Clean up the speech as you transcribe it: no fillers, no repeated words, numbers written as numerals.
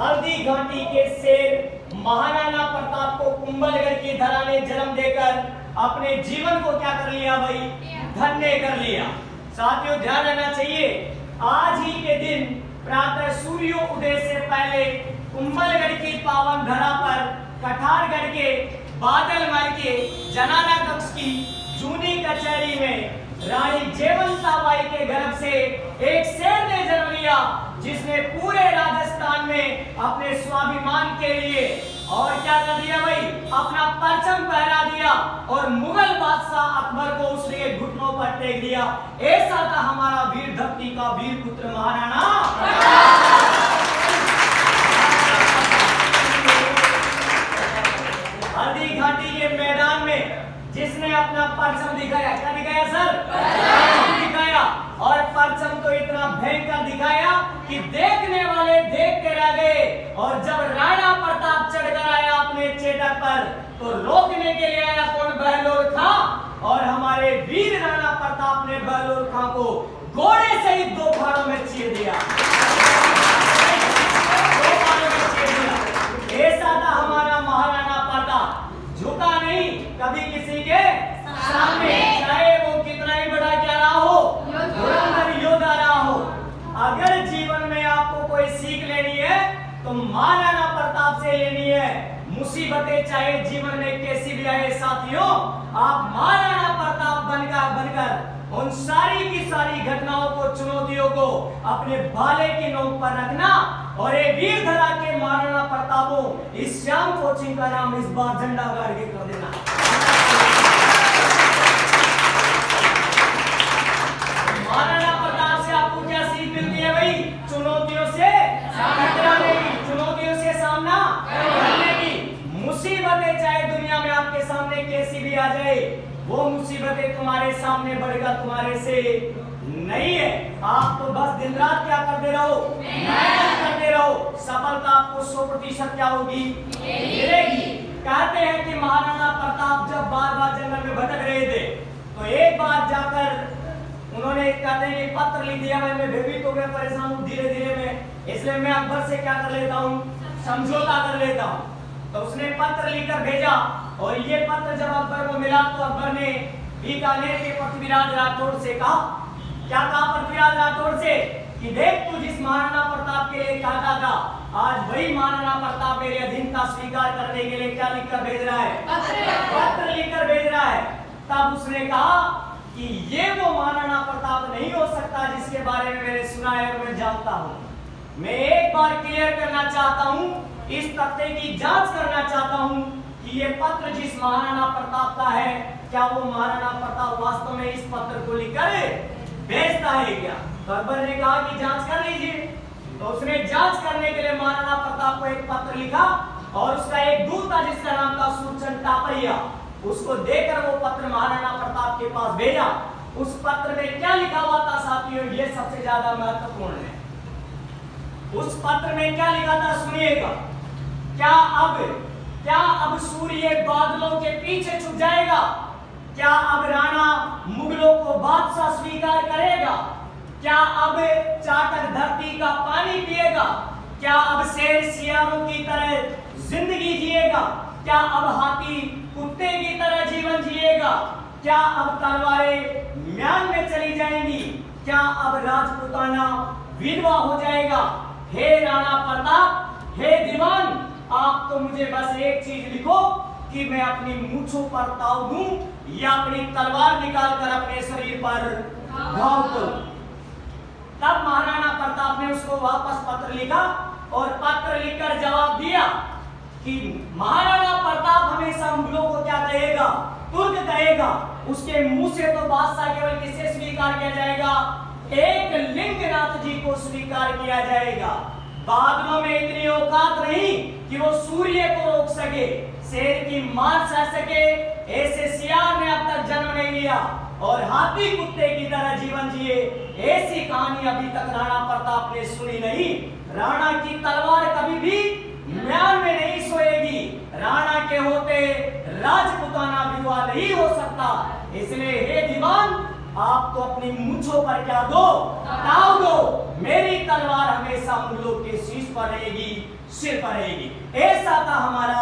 हल्दी घाटी के शेर महाराणा प्रताप को कुंभलगढ़ की धरा ने जन्म देकर अपने जीवन को क्या कर लिया भाई, धन्य कर लिया। साथियों ध्यान रखना चाहिए, आज ही के दिन प्रातः सूर्योदय से पहले कुंभलगढ़ की पावन धरा पर कठारगढ़ के बादलमल के जनाना कक्ष की जूनी कचहरी में रानी जयवंताबाई के गर्भ से एक शेर ने जन्म लिया, जिसने पूरे राजस्थान में अपने स्वाभिमान के लिए और क्या कर दिया भाई, अपना परचम पहरा दिया और मुगल बादशाह अकबर को उसने घुटनों पर टेक दिया। ऐसा था हमारा वीर धरती का वीर पुत्र महाराणा। हल्दी घाटी के मैदान में जिसने अपना परचम दिखाया, क्या दिखाया सर? परचम दिखाया, और परचम तो इतना भयंकर दिखाया कि देखने वाले देख के रह गए। और जब राणा प्रताप चढ़कर आया अपने चेतक पर, तो रोकने के लिए आया कौन? बहलोल खां। और हमारे वीर राणा प्रताप ने बहलोल खां को घोड़े सहित दो फाड़ों में चीर दिया। ऐसा था हमारा महाराणा प्रताप, झुका नहीं कभी किसी के सामने, चाहे वो कितना ही बड़ा क्या रहा हो, धुरंधर योद्धा रहा हो। अगर जीवन में आपको कोई सीख लेनी है तो महाराणा प्रताप से लेनी है। मुसीबतें चाहे जीवन में कैसी भी आए साथियों, आप महाराणा प्रताप बनकर उन सारी की सारी घटनाओं को, चुनौतियों को अपने भाले की नोक पर रखना। और ये वीर धरा के महाराणा प्रतापों, इस श्याम कोचिंग का नाम इस बार झंडा गाड़ के कर देना। महाराणा प्रताप से आपको क्या सीख मिलती है भाई? चुनौतियों से टकराने की, चुनौतियों से सामना करने की। मुसीबतें चाहे दुनिया में आपके सामने कैसी भी आ जाए, वो मुसीबतें तुम्हारे सामने बढ़कर तुम्हारे से नहीं है। आप तो बस दिन रात क्या करते रहो, मेहनत करते रहो, सफलता आपको 100% क्या होगी, मिलेगी। कहते हैं कि महाराणा प्रताप जब बार बार जंगल में भटक रहे थे, तो एक बार जाकर उन्होंने कहते हैं पत्र लिख दिया। मैं भयभीत हो गया, परेशान हूँ धीरे धीरे में, इसलिए मैं अकबर से क्या कर लेता हूँ, समझौता कर लेता हूँ। तो उसने पत्र लिखकर भेजा, और ये पत्र जब अकबर को मिला तो अकबर ने बीकानेर के पृथ्वीराज राठौड़ से कहा, क्या कहा पृथ्वीराज राठौड़ से, कि देख तू जिस महाराणा प्रताप के लिए कहता था, आज वही महाराणा प्रताप मेरी अधीनता स्वीकार करने के लिए क्या लिखकर भेज रहा है, पत्र लिखकर भेज रहा है। तब उसने कहा कि ये वो महाराणा प्रताप नहीं हो सकता जिसके बारे में मैंने सुना है और मैं जानता हूँ। मैं एक बार क्लियर करना चाहता हूँ, इस तथ्य की जांच करना चाहता हूँ कि ये पत्र जिस महाराणा प्रताप का है, क्या वो महाराणा प्रताप वास्तव में इस पत्र को लिखकर भेजता है क्या? तो अकबर ने कहा कि जांच कर लीजिए। तो उसने जांच करने के लिए महाराणा प्रताप को एक पत्र लिखा, और उसका एक दूत था जिसका नाम था सूरचंद टापरिया, उसको देकर वो पत्र महाराणा प्रताप के पास भेजा। उस पत्र में क्या लिखा हुआ था साथियों, ये सबसे ज्यादा महत्वपूर्ण है। उस पत्र में क्या लिखा था सुनिएगा। क्या अब सूर्य बादलों के पीछे छुप जाएगा? क्या अब राणा मुगलों को बादशाह स्वीकार करेगा? क्या अब चाटक धरती का पानी पिएगा? क्या अब शेर सियारों की तरह जिंदगी जिएगा? क्या अब हाथी कुत्ते की तरह जीवन जिएगा? क्या अब तलवारें म्यान में चली जाएंगी? क्या अब राजपुताना विधवा हो जाएगा? हे राणा प्रताप, हे दीवान, आप तो मुझे बस एक चीज लिखो कि मैं अपनी मूंछों पर ताव दूं या अपनी तलवार निकालकर अपने शरीर पर घाव करूं। तब महाराणा प्रताप ने उसको वापस पत्र लिखा, और पत्र लिखकर जवाब दिया कि महाराणा प्रताप हमेशा मुगलों को क्या कहेगा, तुर्क कहेगा। उसके मुंह से तो बादशाह केवल किसे स्वीकार किया जाएगा, एक लिंगनाथ जी को स्वीकार किया जाएगा। बादलों में इतनी औकात नहीं कि वो सूर्य को रोक सके, शेर की मार सह सके, ऐसे सियार ने अब तक जन्म नहीं लिया और हाथी कुत्ते की तरह जीवन जिए, ऐसी कहानी अभी तक राणा प्रताप ने सुनी नहीं। राणा की तलवार कभी भी म्यान में नहीं सोएगी, राणा के होते राजपुताना विधवा नहीं हो सकता। इसलिए हे दीवान, आप तो अपनी मूंछों पर क्या दो, ताव दो। मेरी तलवार हमेशा मुगलों के शीश पर रहेगी, सिर पर रहेगी। ऐसा था हमारा